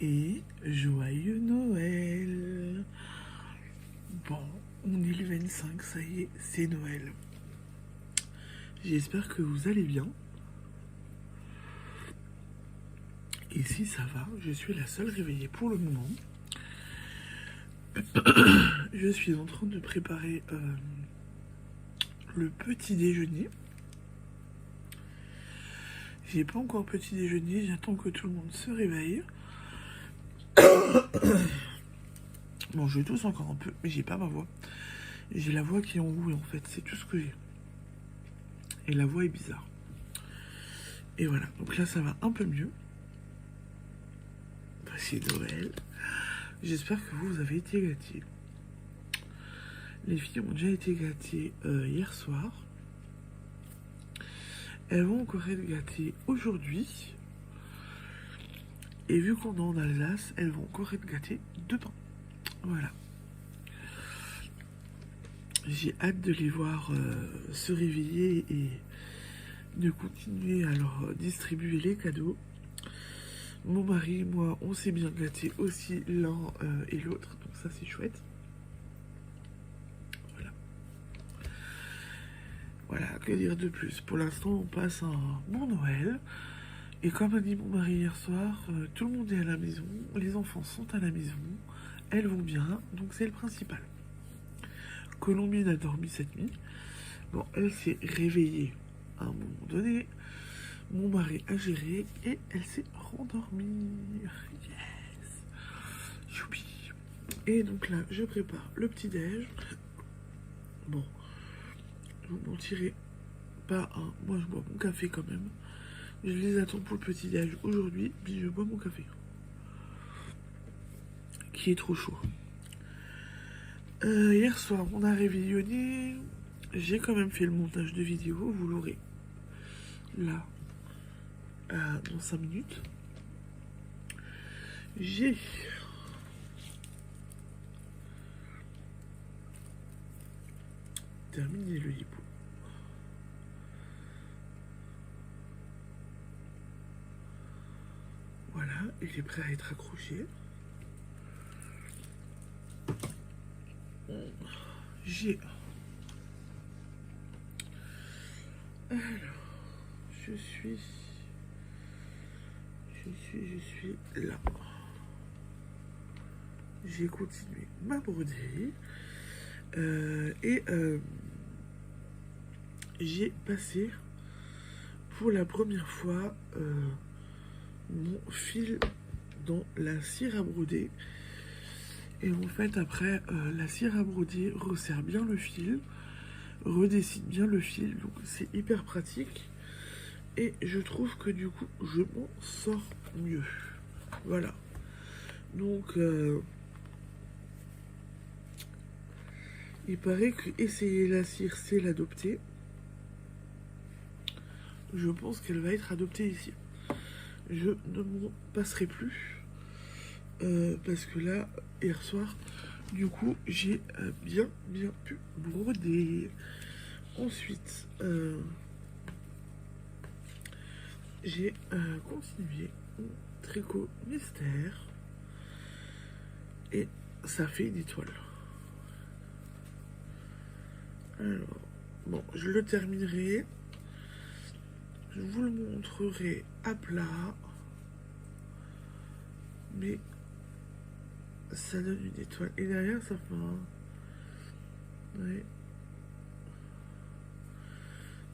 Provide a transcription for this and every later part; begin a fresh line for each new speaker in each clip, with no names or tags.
et joyeux Noël. Bon, on est le 25, ça y est, c'est Noël. J'espère que vous allez bien. Et si ça va, je suis la seule réveillée pour le moment. Je suis en train de préparer le petit déjeuner. J'ai pas encore petit déjeuner, j'attends que tout le monde se réveille. Bon, je tousse encore un peu, mais j'ai pas ma voix. J'ai la voix qui est enrouée en fait, c'est tout ce que j'ai. Et la voix est bizarre. Et voilà, donc là ça va un peu mieux. C'est Noël. J'espère que vous avez été gâtés. Les filles ont déjà été gâtées hier soir. Elles vont encore être gâtées aujourd'hui. Et vu qu'on est en Alsace, elles vont encore être gâtées demain. Voilà. J'ai hâte de les voir se réveiller et de continuer à leur distribuer les cadeaux. Mon mari et moi, on s'est bien gâtés aussi l'un et l'autre, donc ça c'est chouette. Voilà. Voilà, que dire de plus? Pour l'instant, on passe un bon Noël. Et comme a dit mon mari hier soir, tout le monde est à la maison, les enfants sont à la maison, elles vont bien, donc c'est le principal. Colombine a dormi cette nuit. Bon, elle s'est réveillée à un moment donné. Mon mari a géré et elle s'est rendormie. Yes! Youpi! Et donc là, je prépare le petit-déj. Bon, vous m'en tirez pas un. Moi, je bois mon café quand même. Je les attends pour le petit-déj aujourd'hui, puis je bois mon café. Qui est trop chaud. Hier soir, on a réveillonné. J'ai quand même fait le montage de vidéo, vous l'aurez là dans 5 minutes. J'ai terminé le hibou. Voilà, il est prêt à être accroché. J'ai... Alors, je suis là. J'ai continué ma broderie et j'ai passé pour la première fois mon fil dans la cire à broder. Et en fait, après, la cire à broder resserre bien le fil, redessine bien le fil, donc c'est hyper pratique. Et je trouve que du coup, je m'en sors mieux. Voilà. Donc, il paraît que essayer la cire, c'est l'adopter. Je pense qu'elle va être adoptée ici. Je ne m'en passerai plus. Parce que là, hier soir, du coup, j'ai bien pu broder. Ensuite, j'ai continué mon tricot mystère. Et ça fait une étoile. Alors, bon, je le terminerai. Je vous le montrerai à plat. Mais ça donne une étoile. Et derrière, ça fait un... Ouais.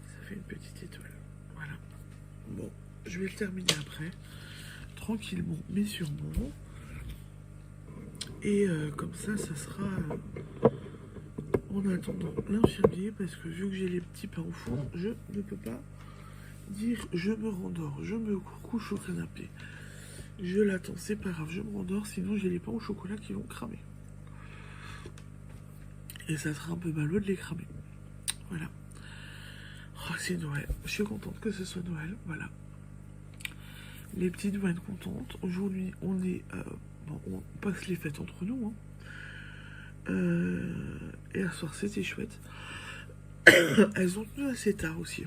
Ça fait une petite étoile. Voilà. Bon, je vais le terminer après. Tranquillement, mais sûrement. Et comme ça sera en attendant l'infirmier. Parce que vu que j'ai les petits pains au four, je ne peux pas dire je me rendors, je me couche au canapé. Je l'attends, c'est pas grave, je me rendors, sinon j'ai les pains au chocolat qui vont cramer. Et ça sera un peu ballot de les cramer. Voilà. Oh, c'est Noël. Je suis contente que ce soit Noël. Voilà. Les petites vont être contentes. Aujourd'hui, on est... bon, on passe les fêtes entre nous. Hein. Et hier soir, c'était chouette. Elles ont tenu assez tard aussi.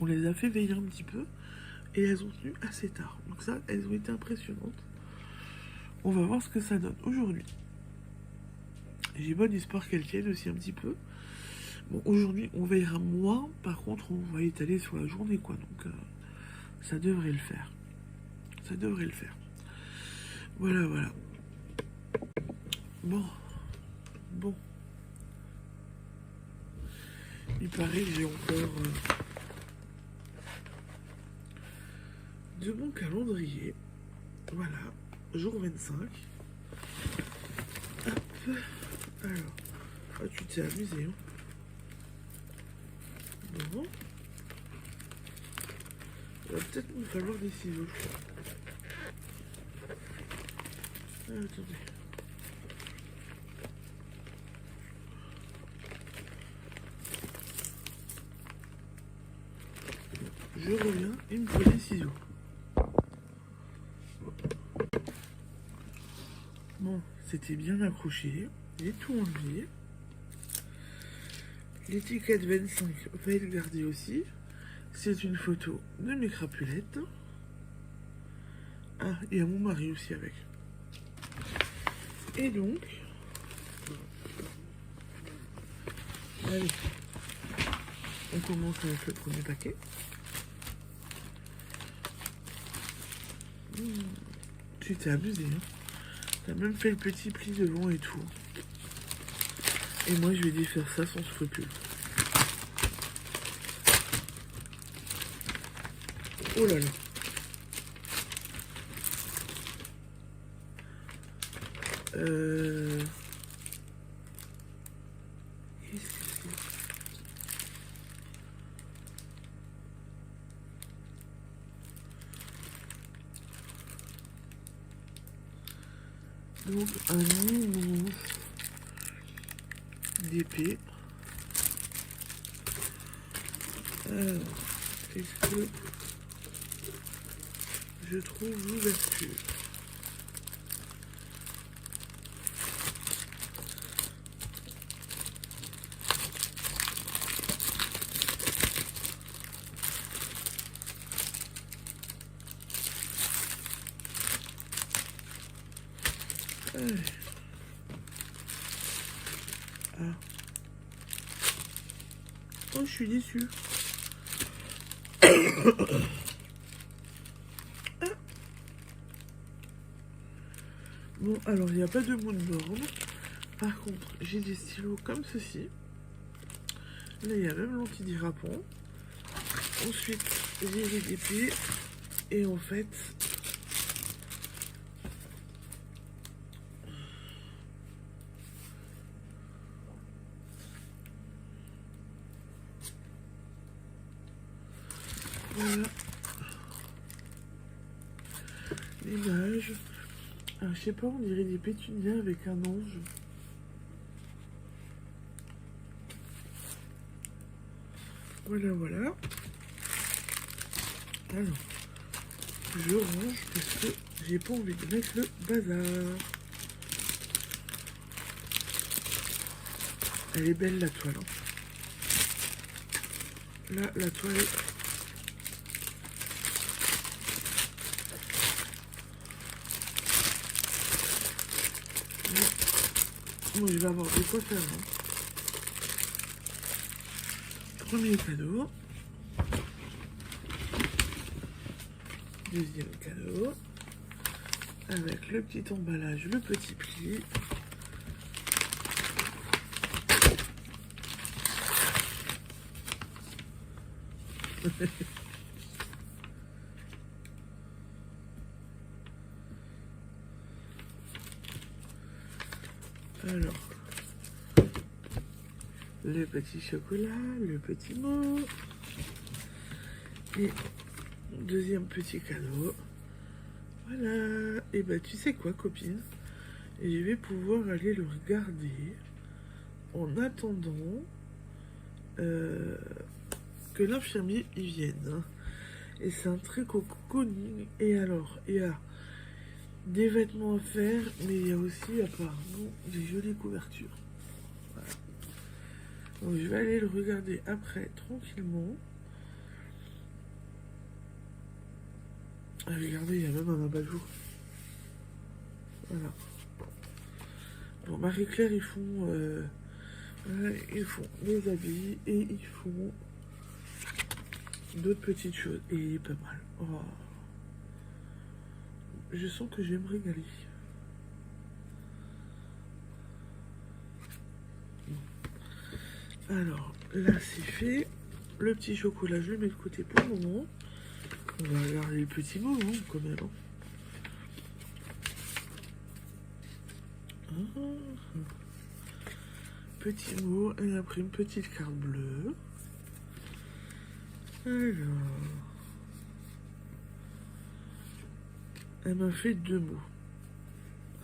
On les a fait veiller un petit peu. Et elles ont tenu assez tard. Donc ça, elles ont été impressionnantes. On va voir ce que ça donne aujourd'hui. J'ai bon espoir qu'elle tienne aussi un petit peu. Bon, aujourd'hui, on veillera moins. Par contre, on va étaler sur la journée, quoi. Donc, ça devrait le faire. Ça devrait le faire. Voilà, voilà. Bon. Bon. Il paraît que j'ai encore de mon calendrier. Voilà. Jour 25. Hop. Alors. Ah, tu t'es amusé, hein. Bon. Il va peut-être me falloir des ciseaux, je crois. Ah, attendez. Je reviens, il me faut des ciseaux. Bon, c'était bien accroché. J'ai tout enlevé. L'étiquette 25 va être gardée aussi. C'est une photo de mes crapulettes. Ah, il y a mon mari aussi avec. Et donc, allez, on commence avec le premier paquet. Tu t'es abusé, hein. T'as même fait le petit pli devant et tout. Et moi, je vais défaire ça sans scrupule. Oh là là. Qu'est-ce que c'est? Donc, un immense d'épée. Alors, est-ce que je trouve l'ouverture? Ah. Oh, je suis déçue. Bon, alors, il n'y a pas de moonboard. Par contre, j'ai des stylos comme ceci. Là, il y a même l'antidérapant. Ensuite, j'ai les épées. Et en fait... Voilà. L'image. Alors, je sais pas, on dirait des pétunias avec un ange. Voilà, voilà. Alors, je range parce que j'ai pas envie de mettre le bazar. Elle est belle la toile. Hein. Là, la toile. Bon, je vais avoir de quoi faire. Hein. Premier cadeau. Deuxième cadeau. Avec le petit emballage, le petit pli. Alors, le petit chocolat, le petit mot. Et deuxième petit cadeau. Voilà. Et bah tu sais quoi, copine? Je vais pouvoir aller le regarder en attendant que l'infirmier y vienne. Et c'est un très cocooning. Et alors, il y a des vêtements à faire, mais il y a aussi apparemment des jolies couvertures. Voilà. Donc je vais aller le regarder après tranquillement. Ah, regardez, il y a même un abat-jour. Voilà. Bon, Marie-Claire, ils font des habits et ils font d'autres petites choses. Et pas mal. Oh. Je sens que je vais me régaler. Alors, là, c'est fait. Le petit chocolat, je le mets de côté pour le moment. On va regarder le petit mot, hein, quand même. Petit mot, et après une petite carte bleue. Alors, elle m'a fait 2 mots.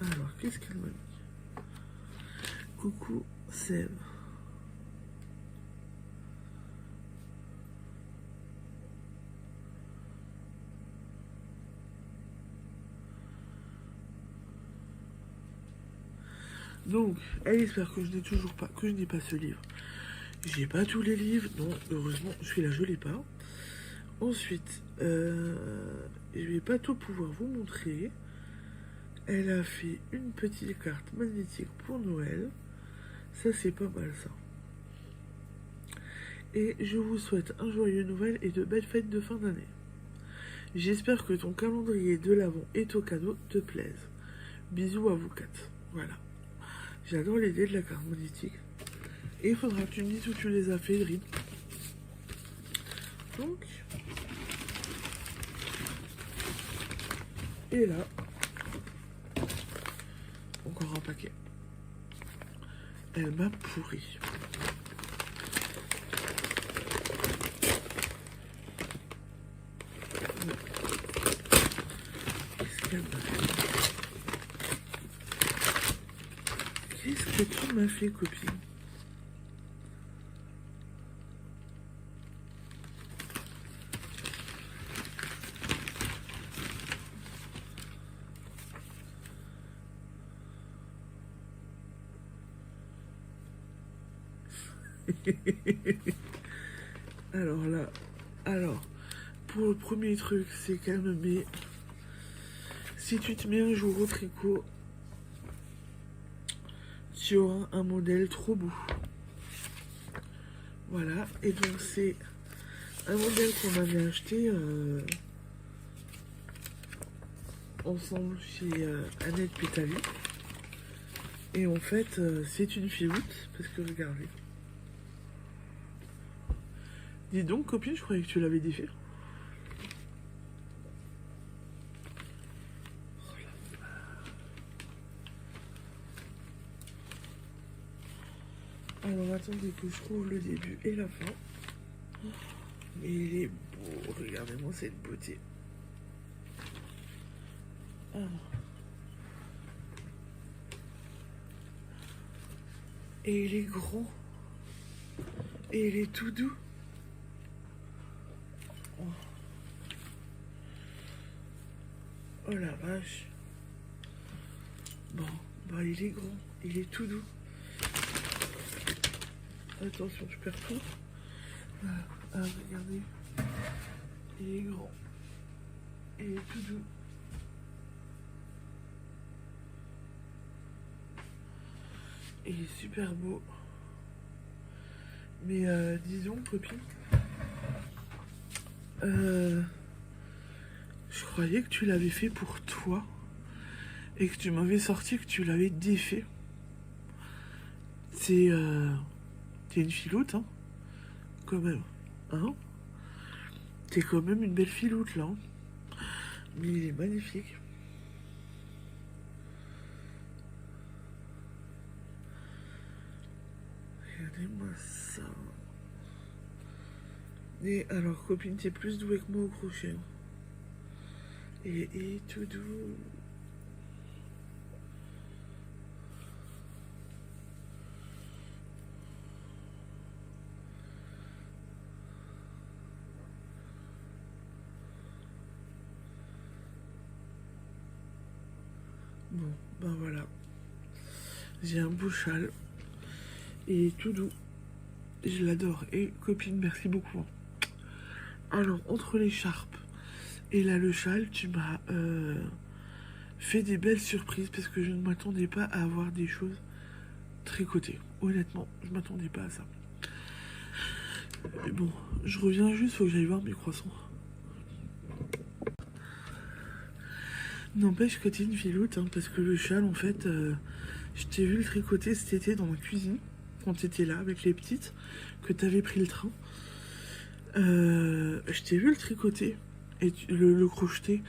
Alors, qu'est-ce qu'elle m'a dit? Coucou, Sève. Donc, elle espère que je n'ai toujours pas, que je n'ai pas ce livre. J'ai pas tous les livres, non, heureusement, celui-là je l'ai pas. Ensuite, je vais pas tout pouvoir vous montrer. Elle a fait une petite carte magnétique pour Noël. Ça, c'est pas mal, ça. Et je vous souhaite un joyeux Noël et de belles fêtes de fin d'année. J'espère que ton calendrier de l'Avent et ton cadeau te plaisent. Bisous à vous 4. Voilà. J'adore l'idée de la carte magnétique. Et il faudra que tu me dises où tu les as fait, Ride. Donc. Et là. Encore un paquet. Elle m'a pourri. Qu'est-ce qu'elle m'a fait? Qu'est-ce que tu m'as fait, copine? Alors là, pour le premier truc, c'est qu'elle me met... Si tu te mets un jour au tricot, tu auras un modèle trop beau. Voilà, et donc c'est un modèle qu'on avait acheté ensemble chez Annette Pétali. Et en fait, c'est une filoute, parce que regardez. Dis donc, copine, je croyais que tu l'avais défait. Alors attendez que je trouve le début et la fin. Mais il est beau, regardez-moi cette beauté. Alors. Et il est grand. Et il est tout doux. Oh la vache. Bon, bah il est grand, il est tout doux. Attention, je perds tout. Ah, regardez. Il est grand. Il est tout doux. Il est super beau. Mais disons, copine, je croyais que tu l'avais fait pour toi et que tu m'avais sorti que tu l'avais défait. T'es une filoute, hein, quand même, hein. T'es quand même une belle filoute, là. Hein. Mais il est magnifique. Regardez-moi ça. Et alors, copine, t'es plus douée que moi au crochet. Hein. Et tout doux. Bon, ben voilà. J'ai un beau châle. Et tout doux. Je l'adore. Et copine, merci beaucoup. Alors, entre l'écharpe et là, le châle, tu m'as fais des belles surprises parce que je ne m'attendais pas à avoir des choses tricotées. Honnêtement, je m'attendais pas à ça. Mais bon, je reviens juste, faut que j'aille voir mes croissants. N'empêche que t'es une filoute, hein, parce que le châle, en fait, je t'ai vu le tricoter cet été dans ma cuisine, quand t'étais là avec les petites, que t'avais pris le train. Je t'ai vu le tricoter et le crocheter.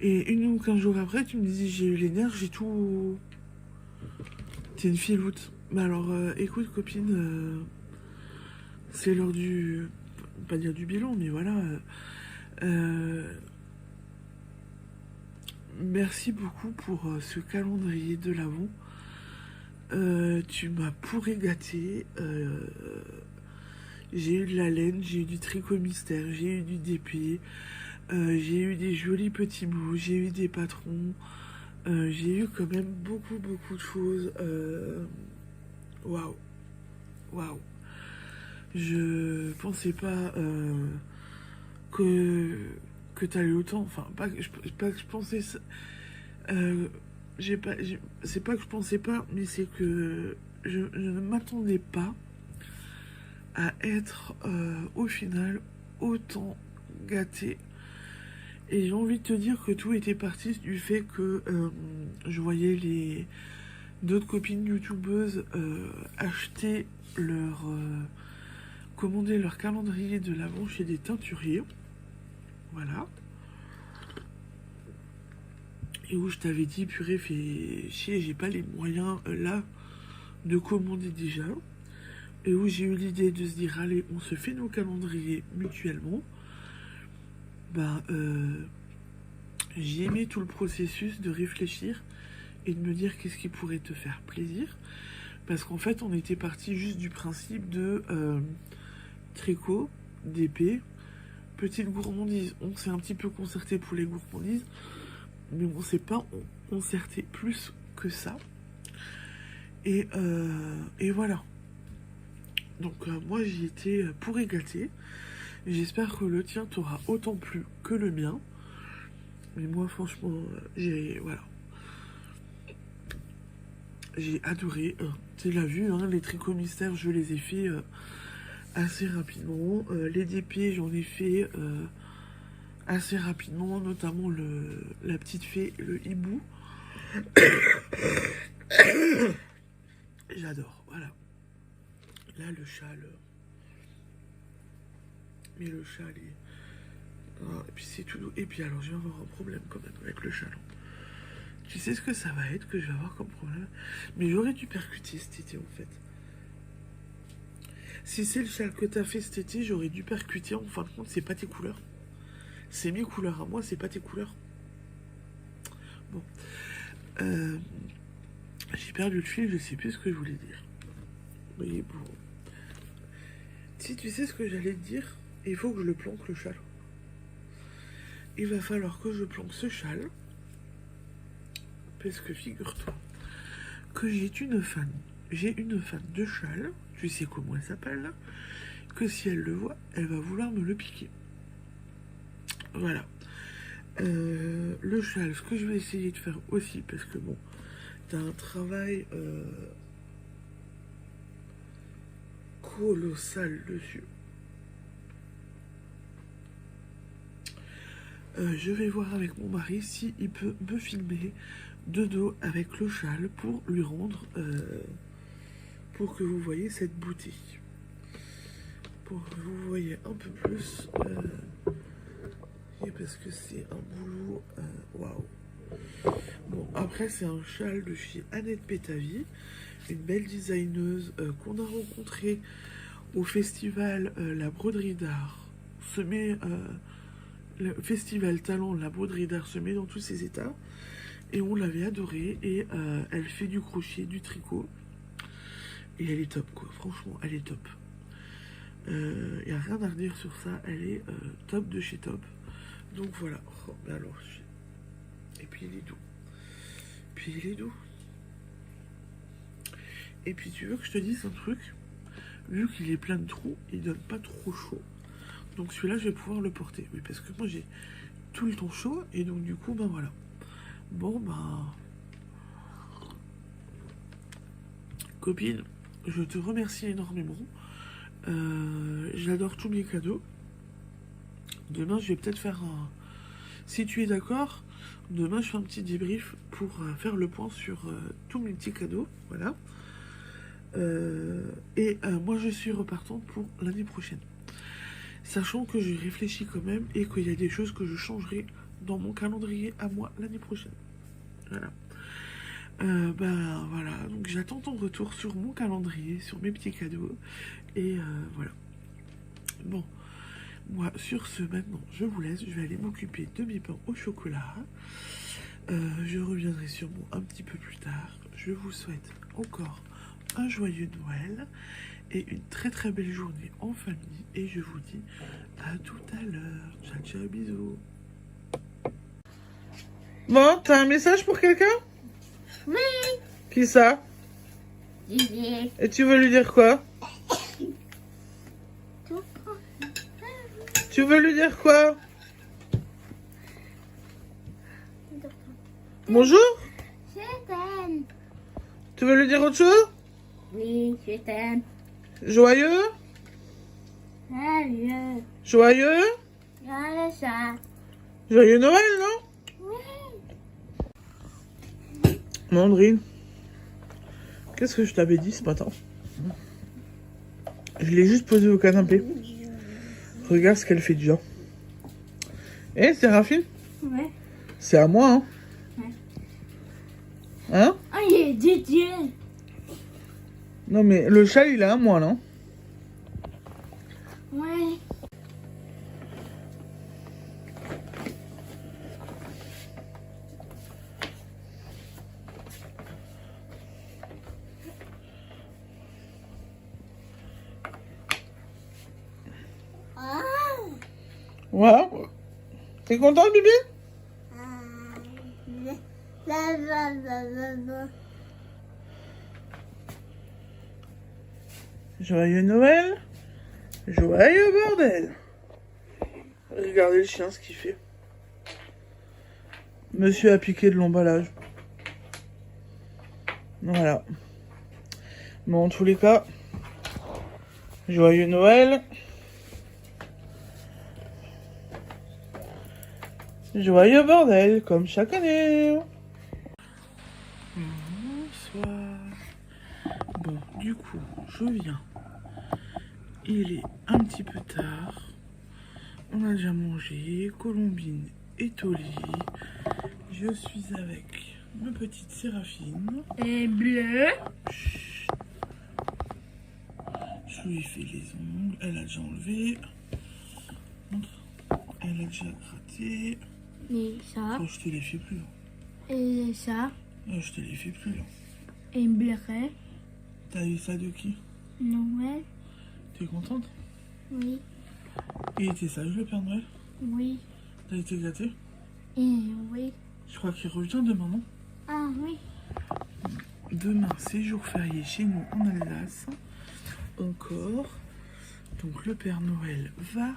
Et 1 ou 15 jours après, tu me disais j'ai eu les nerfs, j'ai tout. T'es une filoute. Bah alors, écoute, copine, c'est l'heure du. Pas dire du bilan, mais voilà. Merci beaucoup pour ce calendrier de l'Avent. Tu m'as pourri gâté. J'ai eu de la laine, j'ai eu du tricot mystère, j'ai eu du DP, j'ai eu des jolis petits bouts, j'ai eu des patrons, j'ai eu quand même beaucoup de choses. Waouh, waouh. Je pensais pas que t'allais autant. Enfin, pas que je pensais ça. C'est pas que je pensais pas, mais c'est que je ne m'attendais pas à être au final autant gâtée. Et j'ai envie de te dire que tout était parti du fait que je voyais les d'autres copines youtubeuses acheter commander leur calendrier de l'Avent chez des teinturiers. Voilà. Et où je t'avais dit, purée, fais chier, j'ai pas les moyens là de commander déjà. Et où j'ai eu l'idée de se dire, allez, on se fait nos calendriers mutuellement. Bah, j'ai aimé tout le processus de réfléchir et de me dire qu'est-ce qui pourrait te faire plaisir. Parce qu'en fait, on était parti juste du principe de tricot, d'épée, petite gourmandise. On s'est un petit peu concerté pour les gourmandises, mais on s'est pas concerté plus que ça. Et voilà. Donc moi j'y étais pour égater. J'espère que le tien t'aura autant plu que le mien. Mais moi franchement voilà. J'ai adoré. Tu l'as vu, hein, les tricots mystères je les ai fait assez rapidement. Les DP j'en ai fait assez rapidement, notamment la petite fée, le hibou. J'adore, voilà. Là, le châle. Mais le châle est. Oh, et puis c'est tout doux. Et puis alors, je vais avoir un problème quand même avec le châle. Tu sais ce que ça va être que je vais avoir comme problème? Mais j'aurais dû percuter cet été en fait. Si c'est le châle que t'as fait cet été, j'aurais dû percuter. En fin de compte, c'est pas tes couleurs. C'est mes couleurs à moi, c'est pas tes couleurs. Bon. J'ai perdu le fil, je sais plus ce que je voulais dire. Mais bon. Si tu sais ce que j'allais te dire, il faut que je le planque le châle. Il va falloir que je planque ce châle. Parce que figure-toi que j'ai une fan. J'ai une fan de châle. Tu sais comment elle s'appelle. Que si elle le voit, elle va vouloir me le piquer. Voilà. Le châle, ce que je vais essayer de faire aussi, parce que bon, t'as un travail colossal dessus. Je vais voir avec mon mari si il peut me filmer de dos avec le châle pour lui rendre, pour que vous voyez cette beauté. Pour que vous voyez un peu plus, parce que c'est un boulot, waouh. Bon, après c'est un châle de chez Annette Pétavie, une belle designeuse qu'on a rencontrée au festival La Broderie d'Art, le festival Talent La Broderie d'Art se met dans tous ses états, et on l'avait adorée, et elle fait du crochet, du tricot, et elle est top quoi, franchement elle est top. Y a rien à redire sur ça, elle est top de chez top. Donc voilà. Oh, alors, et puis il est doux. Et puis tu veux que je te dise un truc? Vu qu'il est plein de trous, il donne pas trop chaud. Donc celui-là, je vais pouvoir le porter. Oui, parce que moi j'ai tout le temps chaud, et donc du coup, ben voilà. Bon, bah... Copine, je te remercie énormément. J'adore tous mes cadeaux. Demain, je vais peut-être faire un... Si tu es d'accord, demain, je fais un petit débrief pour faire le point sur tous mes petits cadeaux. Voilà. Moi, je suis repartant pour l'année prochaine. Sachant que j'ai réfléchi quand même et qu'il y a des choses que je changerai dans mon calendrier à moi l'année prochaine. Voilà. Voilà, donc j'attends ton retour sur mon calendrier, sur mes petits cadeaux. Et voilà. Bon, moi sur ce maintenant, je vous laisse. Je vais aller m'occuper de mes pains au chocolat. Je reviendrai sûrement un petit peu plus tard. Je vous souhaite encore un joyeux Noël et une très très belle journée en famille. Et je vous dis à tout à l'heure. Ciao, ciao, bisous. Bon, t'as un message pour quelqu'un?
Oui.
Qui ça? Et tu veux lui dire quoi? Tu veux lui dire quoi? Bonjour?
Je t'aime.
Tu veux lui dire autre chose?
Oui, je t'aime.
Joyeux?
Joyeux.
Joyeux?
Joyeux ça.
Joyeux Noël, non?
Oui.
Mandrine, qu'est-ce que je t'avais dit ce matin? Je l'ai juste posé au canapé. Regarde ce qu'elle fait déjà. Eh, Séraphine?
Ouais.
C'est à moi, hein?
Ouais.
Hein?
Oh, il est Didier.
Non, mais le chat, il est à moi, non?
Ouais.
Ouais. T'es content, bébé? Joyeux Noël. Joyeux bordel. Regardez le chien, ce qu'il fait. Monsieur a piqué de l'emballage. Voilà. Bon, en tous les cas, joyeux Noël. Joyeux bordel, comme chaque année. Bonsoir. Bon, du coup, je viens. Il est un petit peu tard. On a déjà mangé. Colombine est au lit. Je suis avec ma petite Séraphine.
Et bleu.
Chut. Je lui ai fait les ongles. Elle a déjà enlevé. Elle a déjà gratté.
Et ça.
Oh, je te les fais plus.
Et ça.
Oh, je te les fais plus.
Et bleu.
T'as eu ça de qui?
Noël.
T'es contente?
Oui.
Il était sage le Père Noël?
Oui.
T'as été gâté?
Et oui.
Je crois qu'il revient demain, non?
Ah oui.
Demain, c'est jour férié chez nous en Alsace. Encore. Donc le Père Noël va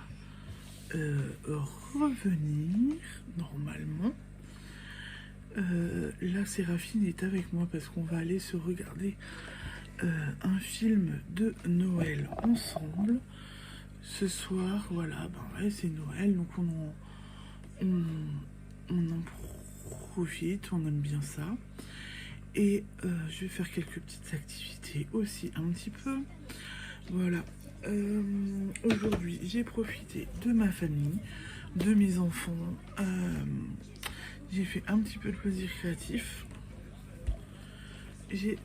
revenir normalement. Là, Séraphine est avec moi parce qu'on va aller se regarder un film de Noël ensemble. Ce soir, voilà, ben ouais, c'est Noël, donc on en profite, on aime bien ça. Et je vais faire quelques petites activités aussi un petit peu. Voilà. Aujourd'hui, j'ai profité de ma famille, de mes enfants. J'ai fait un petit peu de plaisir créatif. J'ai...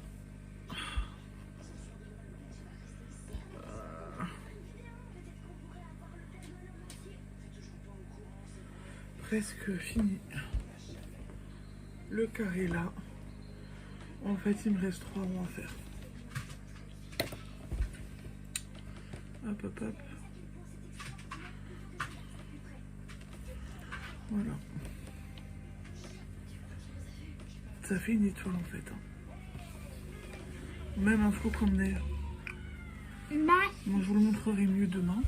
presque fini le carré là. En fait, il me reste 3 mots à faire. Hop, hop, hop. Voilà. Ça fait une étoile en fait. Même un flocon de neige. Moi, je vous le montrerai mieux demain.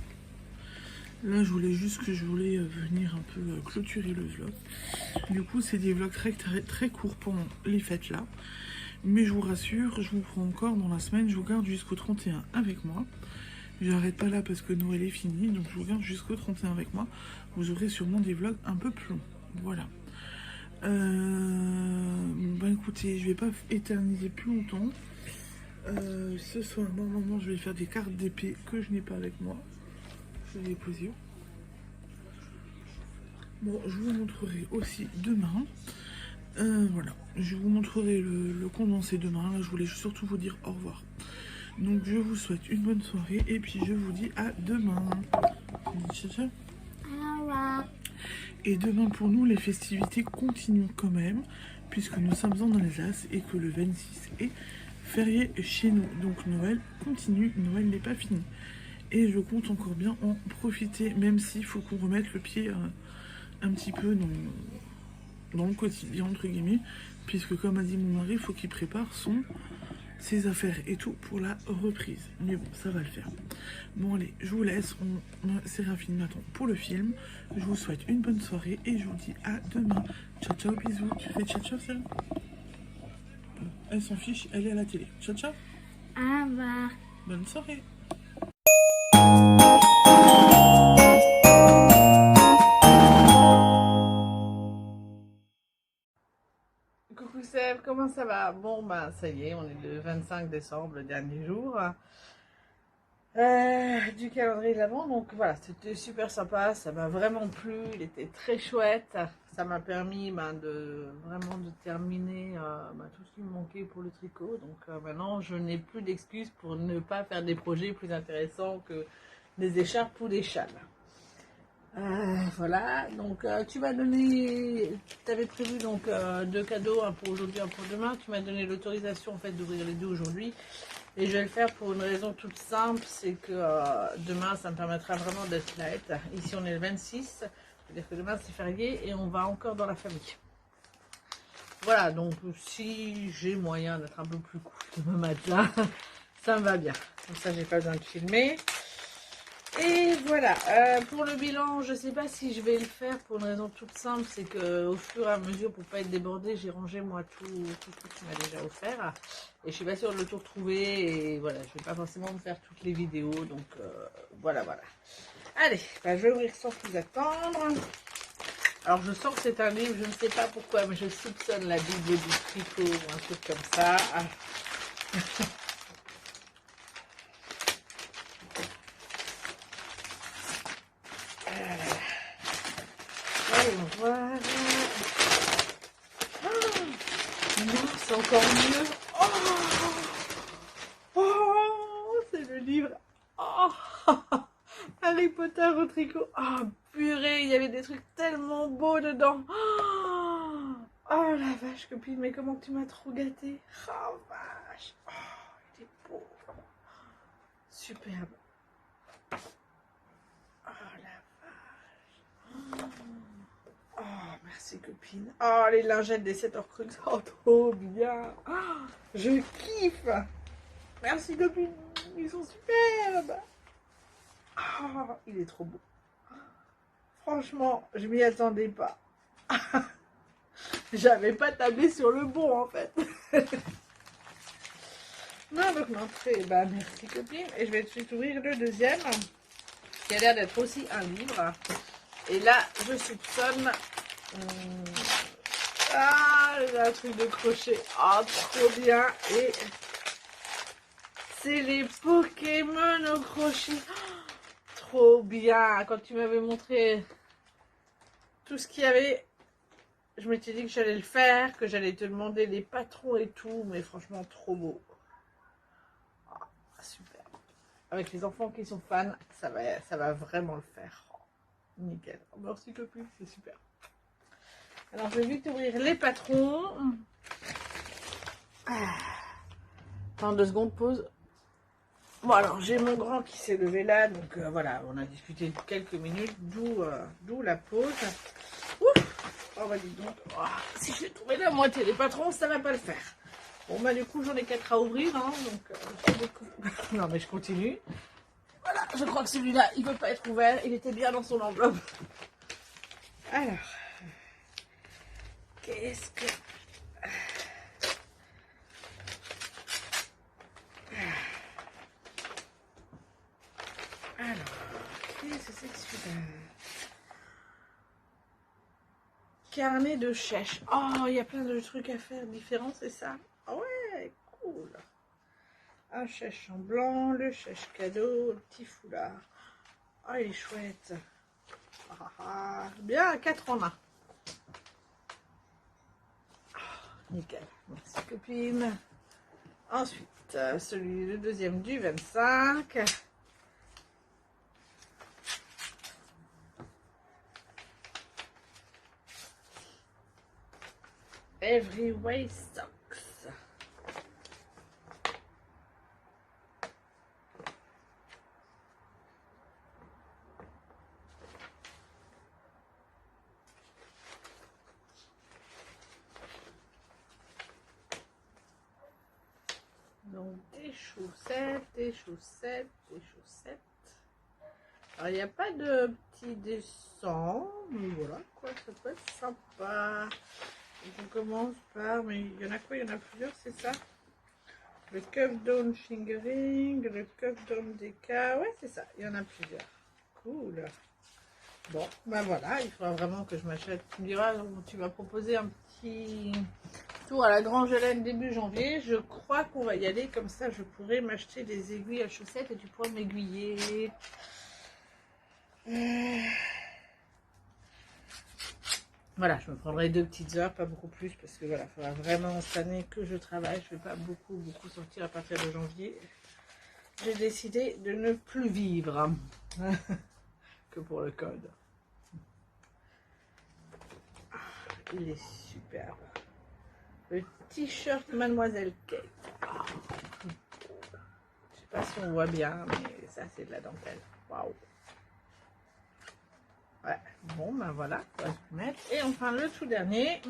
Là, je voulais juste venir un peu clôturer le vlog. Du coup, c'est des vlogs très courts pendant les fêtes là. Mais je vous rassure, je vous prends encore dans la semaine, je vous garde jusqu'au 31 avec moi. J'arrête pas là parce que Noël est fini, donc je vous garde jusqu'au 31 avec moi. Vous aurez sûrement des vlogs un peu plus longs. Voilà. Bah écoutez, je vais pas éterniser plus longtemps. Ce soir, normalement, je vais faire des cartes d'épée que je n'ai pas avec moi. Je vais les poser. Bon, je vous montrerai aussi demain. Voilà, je vous montrerai le condensé demain. Là, je voulais surtout vous dire au revoir. Donc, je vous souhaite une bonne soirée et puis je vous dis à demain.
Au revoir.
Et demain, pour nous, les festivités continuent quand même, puisque nous sommes en Alsace et que le 26 est férié chez nous. Donc, Noël continue, Noël n'est pas fini. Et je compte encore bien en profiter, même s'il faut qu'on remette le pied un petit peu dans le quotidien, entre guillemets, puisque comme a dit mon mari, il faut qu'il prépare ses affaires et tout pour la reprise. Mais bon, ça va le faire. Bon allez, je vous laisse, Séraphine m'attend pour le film. Je vous souhaite une bonne soirée et je vous dis à demain. Ciao ciao, bisous. Tu fais ciao ciao, Séraphine? Elle s'en fiche, elle est à la télé. Ciao ciao.
Au revoir.
Bonne soirée.
Coucou Sèvres, comment ça va? Bon, bah ça y est, on est le 25 décembre, le dernier jour du calendrier de l'Avent. Donc voilà, c'était super sympa, ça m'a vraiment plu, il était très chouette. Ça m'a permis vraiment de terminer tout ce qui me manquait pour le tricot. Donc maintenant, je n'ai plus d'excuses pour ne pas faire des projets plus intéressants que des écharpes ou des châles. Voilà, donc tu m'as donné, tu avais prévu donc 2 cadeaux, un pour aujourd'hui, un pour demain. Tu m'as donné l'autorisation en fait d'ouvrir les 2 aujourd'hui et je vais le faire pour une raison toute simple, c'est que demain ça me permettra vraiment d'être light. Ici on est le 26, c'est-à-dire que demain c'est férié et on va encore dans la famille. Voilà, donc si j'ai moyen d'être un peu plus cool demain matin, ça me va bien. Comme ça j'ai pas besoin de filmer. Et voilà, pour le bilan, je ne sais pas si je vais le faire pour une raison toute simple, c'est qu'au fur et à mesure, pour ne pas être débordée, j'ai rangé moi tout ce que tu m'as déjà offert. Et je suis pas sûre de le tout retrouver, et voilà, je ne vais pas forcément me faire toutes les vidéos, donc voilà. Allez, bah, je vais ouvrir sans plus attendre. Alors je sens que c'est un livre, je ne sais pas pourquoi, mais je soupçonne la Bible du tricot ou un truc comme ça. Voilà. Non, c'est encore mieux. C'est le livre. Harry Potter au tricot. Purée, il y avait des trucs tellement beaux dedans. Oh la vache, copine, mais comment tu m'as trop gâté. Oh vache. Il est beau. Superbe. Merci copine. Les lingettes des 7 Horcruxes. Trop bien. Je kiffe. Merci copine. Ils sont superbes. Il est trop beau. Franchement, je m'y attendais pas. J'avais pas tablé sur le bon en fait. Non, donc l'entrée, merci copine. Et je vais tout de suite ouvrir le deuxième, qui a l'air d'être aussi un livre. Et là, je soupçonne... un truc de crochet. Trop bien. Et c'est les Pokémon au crochet. Trop bien. Quand tu m'avais montré tout ce qu'il y avait, je m'étais dit que j'allais le faire, que j'allais te demander les patrons et tout. Mais franchement, trop beau. Super. Avec les enfants qui sont fans, ça va vraiment le faire. Nickel. Merci copine, c'est super. Alors je vais vite ouvrir les patrons. Attends 2 secondes, pause. Bon alors j'ai mon grand qui s'est levé là, donc voilà, on a discuté quelques minutes, d'où la pause. Ouf. Oh bah dis donc, si j'ai trouvé la moitié des patrons, ça va pas le faire. Bon bah du coup j'en ai 4 à ouvrir, hein, donc non mais je continue. Voilà, je crois que celui-là, il ne peut pas être ouvert. Il était bien dans son enveloppe. Alors, qu'est-ce que... Alors, qu'est-ce que c'est que celui-là? Carnet de chèche. Oh, il y a plein de trucs à faire différents, c'est ça? Ah ouais, cool. Un chèche en blanc, le chèche cadeau, le petit foulard. Oh, il est chouette. Bien, 4 en 1. Nickel. Merci, copine. Ensuite, le deuxième du 25. Everyway Socks. Donc des chaussettes, des chaussettes, des chaussettes. Alors il n'y a pas de petit dessin, mais voilà quoi, ça peut être sympa. Donc, on commence par, mais il y en a quoi? Il y en a plusieurs, c'est ça? Le cuff down fingering, le cuff down déca, ouais c'est ça, il y en a plusieurs. Cool. Bon, ben voilà, il faudra vraiment que je m'achète. Tu me diras, tu vas proposer un petit tour à la Grange Hélène début janvier. Je crois qu'on va y aller, comme ça je pourrai m'acheter des aiguilles à chaussettes et tu pourras m'aiguiller. Voilà, je me prendrai 2 petites heures, pas beaucoup plus, parce que voilà, il faudra vraiment cette année que je travaille. Je ne vais pas beaucoup sortir à partir de janvier. J'ai décidé de ne plus vivre que pour le code. Il est superbe. Le t-shirt Mademoiselle Kate. Je ne sais pas si on voit bien, mais ça c'est de la dentelle. Waouh. Ouais, bon ben voilà, on va se mettre. Et enfin le tout dernier.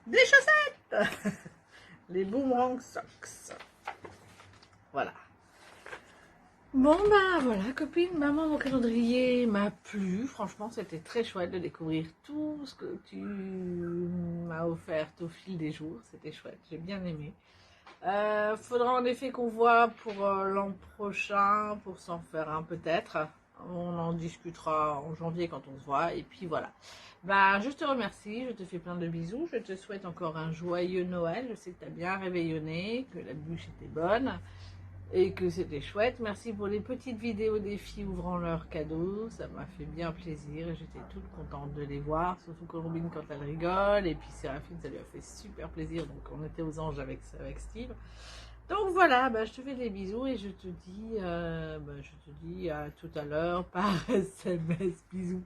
Des chaussettes. Les Boomerang Socks. Voilà. Bon ben voilà copine, maman, mon calendrier m'a plu. Franchement c'était très chouette de découvrir tout ce que tu m'as offert au fil des jours. C'était chouette, j'ai bien aimé. Faudra en effet qu'on voit pour l'an prochain, pour s'en faire un peut-être. On en discutera en janvier quand on se voit. Et puis voilà. Bah, je te remercie, je te fais plein de bisous. Je te souhaite encore un joyeux Noël. Je sais que tu as bien réveillonné, que la bûche était bonne et que c'était chouette. Merci pour les petites vidéos des filles ouvrant leurs cadeaux. Ça m'a fait bien plaisir et j'étais toute contente de les voir. Surtout Colombine quand elle rigole. Et puis Séraphine, ça lui a fait super plaisir. Donc on était aux anges avec Steve. Donc voilà, bah, je te fais des bisous et je te dis à tout à l'heure par SMS. Bisous.